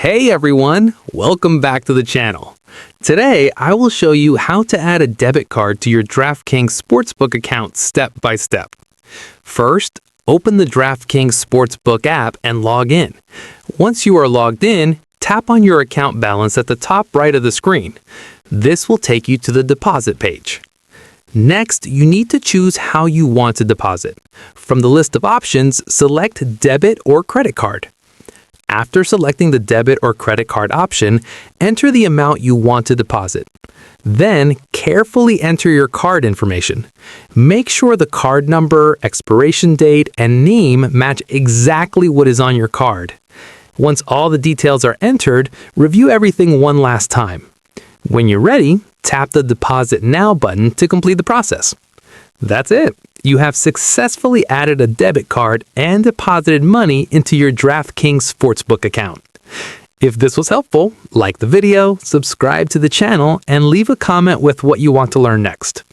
Hey everyone, welcome back to the channel. Today, I will show you how to add a debit card to your DraftKings Sportsbook account step by step. First, open the DraftKings Sportsbook app and log in. Once you are logged in, tap on your account balance at the top right of the screen. This will take you to the deposit page. Next, you need to choose how you want to deposit. From the list of options, select debit or credit card. After selecting the debit or credit card option, enter the amount you want to deposit. Then, carefully enter your card information. Make sure the card number, expiration date, and name match exactly what is on your card. Once all the details are entered, review everything one last time. When you're ready, tap the Deposit Now button to complete the process. That's it. You have successfully added a debit card and deposited money into your DraftKings Sportsbook account. If this was helpful, like the video, subscribe to the channel, and leave a comment with what you want to learn next.